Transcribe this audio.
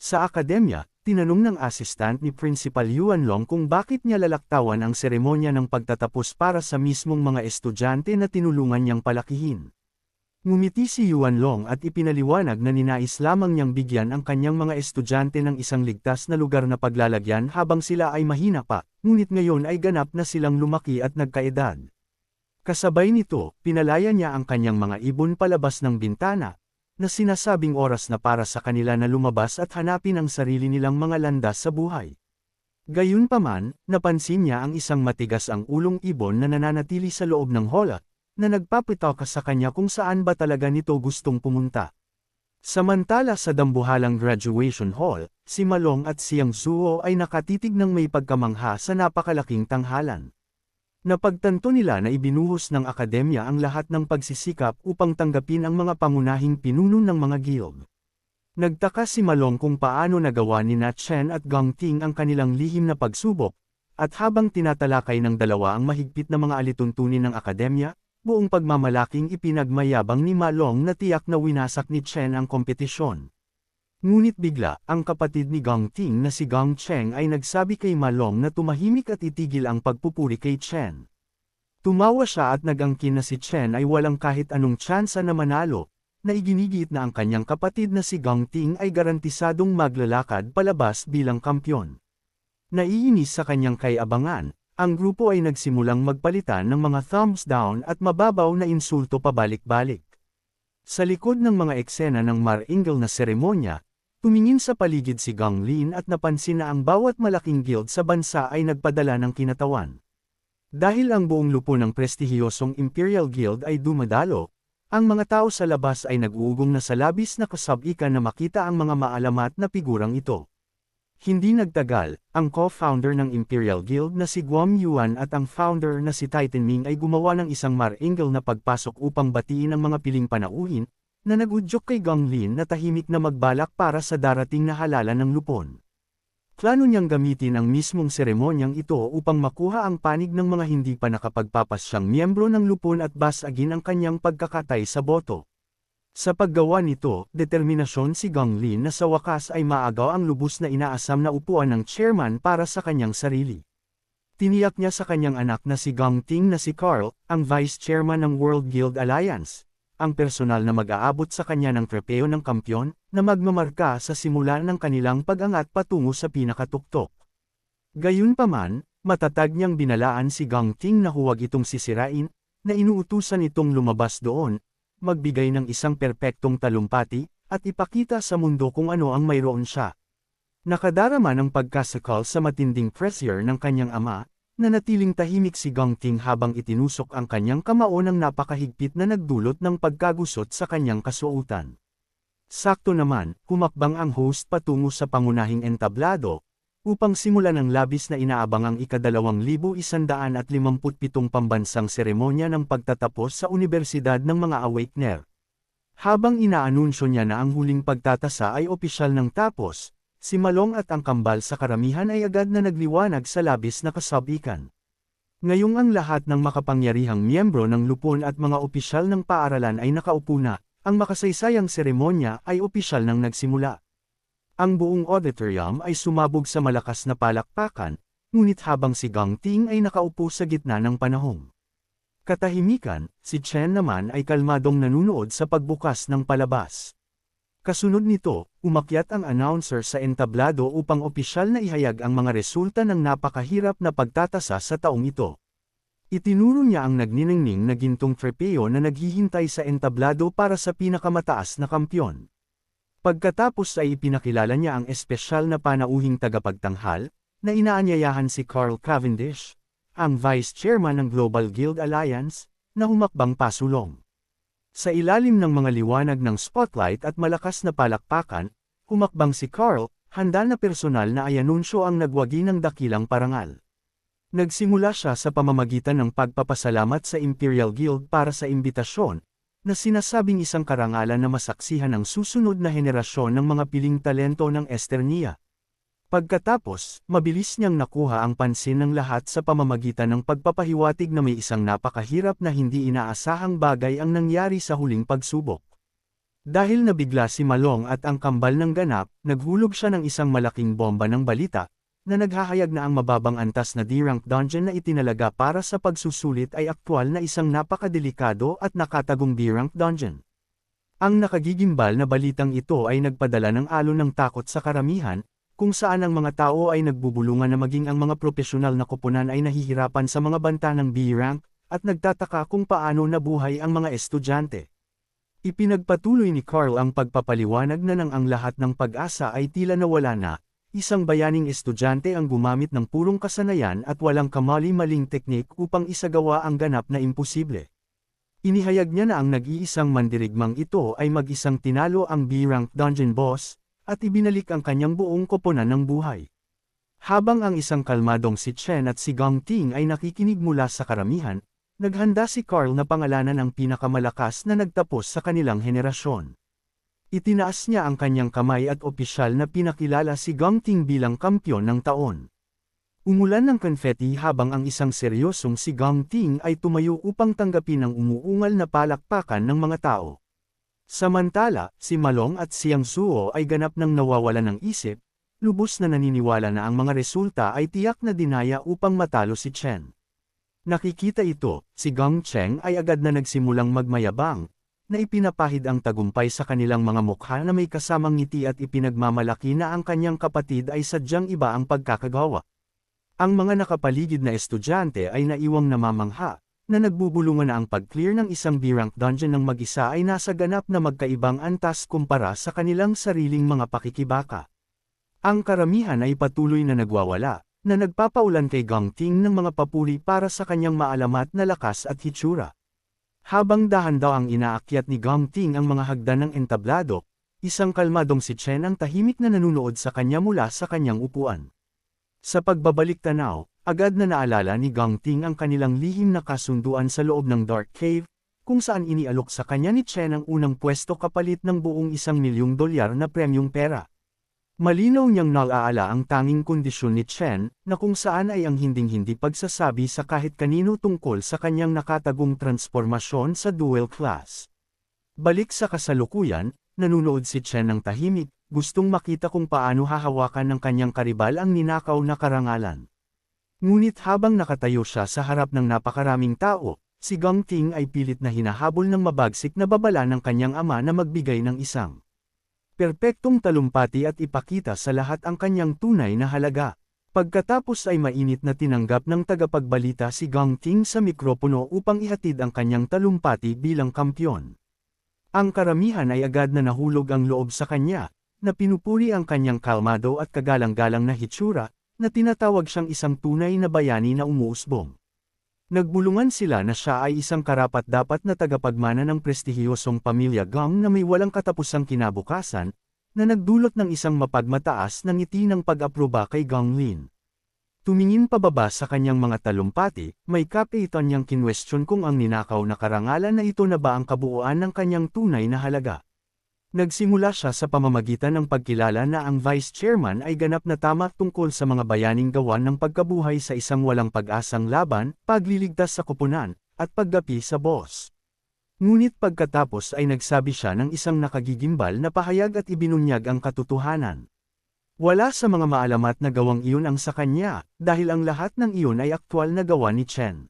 Sa akademya, tinanong ng assistant ni Principal Yuanlong kung bakit niya lalaktawan ang seremonya ng pagtatapos para sa mismong mga estudyante na tinulungan niyang palakihin. Ngumiti si Yuanlong at ipinaliwanag na ninais lamang niyang bigyan ang kanyang mga estudyante ng isang ligtas na lugar na paglalagyan habang sila ay mahina pa, ngunit ngayon ay ganap na silang lumaki at nagkaedad. Kasabay nito, pinalaya niya ang kanyang mga ibon palabas ng bintana, na sinasabing oras na para sa kanila na lumabas at hanapin ang sarili nilang mga landas sa buhay. Gayunpaman, napansin niya ang isang matigas ang ulong ibon na nananatili sa loob ng hola, na nagpapitoka sa kanya kung saan ba talaga nito gustong pumunta. Samantala sa dambuhalang graduation hall, si Malong at siyang Zuo ay nakatitig ng may pagkamangha sa napakalaking tanghalan. Napagtanto nila na ibinuhos ng akademya ang lahat ng pagsisikap upang tanggapin ang mga pangunahing pinuno ng mga guild. Nagtaka si Malong kung paano nagawa ni Na Chen at Gang Ting ang kanilang lihim na pagsubok, at habang tinatalakay ng dalawa ang mahigpit na mga alituntunin ng akademya, buong pagmamalaking ipinagmayabang ni Malong na tiyak na winasak ni Chen ang kompetisyon. Ngunit bigla, ang kapatid ni Gang Ting na si Gang Cheng ay nagsabi kay Malong na tumahimik at itigil ang pagpupuri kay Chen. Tumawa siya at nagangkin na si Chen ay walang kahit anong tsansa na manalo, na iginigiit na ang kanyang kapatid na si Gang Ting ay garantisadong maglalakad palabas bilang kampyon. Naiinis sa kanyang kay-abangan, ang grupo ay nagsimulang magpalitan ng mga thumbs down at mababaw na insulto pabalik-balik. Sa likod ng mga eksena ng maringal na seremonya, tumingin sa paligid si Gang Lin at napansin na ang bawat malaking guild sa bansa ay nagpadala ng kinatawan. Dahil ang buong lupo ng prestihiyosong Imperial Guild ay dumadalo, ang mga tao sa labas ay nag-uugong na sa labis na kasab-ikan na makita ang mga maalamat na figurang ito. Hindi nagtagal, ang co-founder ng Imperial Guild na si Guam Yuan at ang founder na si Titan Ming ay gumawa ng isang maringal na pagpasok upang batiin ang mga piling panauhin, na nag-udyok kay Gang Lin na tahimik na magbalak para sa darating na halalan ng lupon. Plano niyang gamitin ang mismong seremonyang ito upang makuha ang panig ng mga hindi pa nakapagpapasyang miyembro ng lupon at basagin ang kanyang pagkakatay sa boto. Sa paggawa nito, determinasyon si Gang Lin na sa wakas ay maagaw ang lubos na inaasam na upuan ng chairman para sa kanyang sarili. Tiniyak niya sa kanyang anak na si Gang Ting na si Carl, ang vice chairman ng World Guild Alliance, ang personal na mag-aabot sa kanya ng trepeo ng kampyon, na magmamarka sa simula ng kanilang pag-angat patungo sa pinakatuktok. Gayunpaman, matatag niyang binalaan si Gang Ting na huwag itong sisirain, na inuutusan itong lumabas doon, magbigay ng isang perpektong talumpati, at ipakita sa mundo kung ano ang mayroon siya. Nakadarama ng pagkasakal sa matinding pressure ng kanyang ama, nanatiling tahimik si Gang Ting habang itinusok ang kanyang kamao ng napakahigpit na nagdulot ng pagkagusot sa kanyang kasuotan. Sakto naman, humakbang ang host patungo sa pangunahing entablado, upang simulan ang labis na inaabangang ika-2157 pambansang seremonya ng pagtatapos sa Universidad ng mga Awakener. Habang inaanunsyo niya na ang huling pagtatasa ay opisyal ng tapos, si Malong at ang kambal sa karamihan ay agad na nagliwanag sa labis na kasabikan. Ngayong ang lahat ng makapangyarihang miyembro ng lupon at mga opisyal ng paaralan ay nakaupo na, ang makasaysayang seremonya ay opisyal nang nagsimula. Ang buong auditorium ay sumabog sa malakas na palakpakan, ngunit habang si Gang Ting ay nakaupo sa gitna ng panahong katahimikan, si Chen naman ay kalmadong nanunood sa pagbukas ng palabas. Kasunod nito, umakyat ang announcer sa entablado upang opisyal na ihayag ang mga resulta ng napakahirap na pagtatasa sa taong ito. Itinuro niya ang nagniningning na gintong trepeo na naghihintay sa entablado para sa pinakamataas na kampyon. Pagkatapos ay ipinakilala niya ang espesyal na panauhing tagapagtanghal, na inaanyayahan si Carl Cavendish, ang vice chairman ng Global Guild Alliance, na humakbang pasulong. Sa ilalim ng mga liwanag ng spotlight at malakas na palakpakan, humakbang si Carl, handa na personal na ayanunsyo ang nagwagi ng dakilang parangal. Nagsimula siya sa pamamagitan ng pagpapasalamat sa Imperial Guild para sa imbitasyon, na sinasabing isang karangalan na masaksihan ang susunod na henerasyon ng mga piling talento ng Esternia. Pagkatapos, mabilis niyang nakuha ang pansin ng lahat sa pamamagitan ng pagpapahiwatig na may isang napakahirap na hindi inaasahang bagay ang nangyari sa huling pagsubok. Dahil nabigla si Malong at ang kambal ng ganap, naghulog siya ng isang malaking bomba ng balita, na naghahayag na ang mababang antas na D-rank dungeon na itinalaga para sa pagsusulit ay aktwal na isang napakadelikado at nakatagong D-rank dungeon. Ang nakagigimbal na balitang ito ay nagpadala ng alon ng takot sa karamihan, kung saan ang mga tao ay nagbubulungan na maging ang mga profesional na koponan ay nahihirapan sa mga banta ng B-rank, at nagtataka kung paano nabuhay ang mga estudyante. Ipinagpatuloy ni Carl ang pagpapaliwanag na nang ang lahat ng pag-asa ay tila nawala na, isang bayaning estudyante ang gumamit ng purong kasanayan at walang kamali-maling teknik upang isagawa ang ganap na imposible. Inihayag niya na ang nag-iisang mandirigmang ito ay mag-isang tinalo ang B-rank dungeon boss, at ibinalik ang kanyang buong koponan ng buhay. Habang ang isang kalmadong si Chen at si Gong Ting ay nakikinig mula sa karamihan, naghanda si Carl na pangalanan ang pinakamalakas na nagtapos sa kanilang henerasyon. Itinaas niya ang kanyang kamay at opisyal na pinakilala si Gong Ting bilang kampyon ng taon. Umulan ng konfeti habang ang isang seryosong si Gong Ting ay tumayo upang tanggapin ang umuungal na palakpakan ng mga tao. Samantala, si Malong at Siang Suo ay ganap nang nawawalan ng isip, lubos na naniniwala na ang mga resulta ay tiyak na dinaya upang matalo si Chen. Nakikita ito, si Gong Cheng ay agad na nagsimulang magmayabang, na ipinapahid ang tagumpay sa kanilang mga mukha na may kasamang ngiti at ipinagmamalaki na ang kanyang kapatid ay sadyang iba ang pagkakagawa. Ang mga nakapaligid na estudyante ay naiwang namamangha, na nagbubulungan na ang pag-clear ng isang B-rank dungeon ng mag-isa ay nasa ganap na magkaibang antas kumpara sa kanilang sariling mga pakikibaka. Ang karamihan ay patuloy na nagwawala, na nagpapaulan kay Gong Ting ng mga papuri para sa kanyang maalamat na lakas at hitsura. Habang dahan-daw ang inaakyat ni Gong Ting ang mga hagdan ng entablado, isang kalmadong si Chen ang tahimik na nanunood sa kanya mula sa kanyang upuan. Sa pagbabalik tanaw, agad na naalala ni Gong Ting ang kanilang lihim na kasunduan sa loob ng Dark Cave, kung saan inialok sa kanya ni Chen ang unang pwesto kapalit ng buong $1,000,000 na premyong pera. Malinaw niyang nalaala ang tanging kondisyon ni Chen, na kung saan ay ang hinding-hindi pagsasabi sa kahit kanino tungkol sa kanyang nakatagong transformasyon sa dual class. Balik sa kasalukuyan, nanunood si Chen ng tahimik, gustong makita kung paano hahawakan ng kanyang karibal ang ninakaw na karangalan. Ngunit habang nakatayo siya sa harap ng napakaraming tao, si Gong Ting ay pilit na hinahabol ng mabagsik na babala ng kanyang ama na magbigay ng isang perpektong talumpati at ipakita sa lahat ang kanyang tunay na halaga. Pagkatapos ay mainit na tinanggap ng tagapagbalita si Gong Ting sa mikropono upang ihatid ang kanyang talumpati bilang kampyon. Ang karamihan ay agad na nahulog ang loob sa kanya, na pinupuri ang kanyang kalmado at kagalang-galang na hitsura, na tinatawag siyang isang tunay na bayani na umuusbong. Nagbulungan sila na siya ay isang karapat-dapat na tagapagmana ng prestihiyosong pamilya Gong na may walang katapusang kinabukasan, na nagdulot ng isang mapagmataas na ngiti ng pag-aproba kay Gong Lin. Tumingin pababa sa kanyang mga talumpati, may kapitan niyang kinwestiyon kung ang ninakaw na karangalan na ito na ba ang kabuuan ng kanyang tunay na halaga. Nagsimula siya sa pamamagitan ng pagkilala na ang vice chairman ay ganap na tama tungkol sa mga bayaning gawan ng pagkabuhay sa isang walang pag-asang laban, pagliligtas sa koponan, at paggapi sa boss. Ngunit pagkatapos ay nagsabi siya ng isang nakagigimbal na pahayag at ibinunyag ang katotohanan. Wala sa mga maalamat na gawang iyon ang sa kanya, dahil ang lahat ng iyon ay aktwal na gawa ni Chen.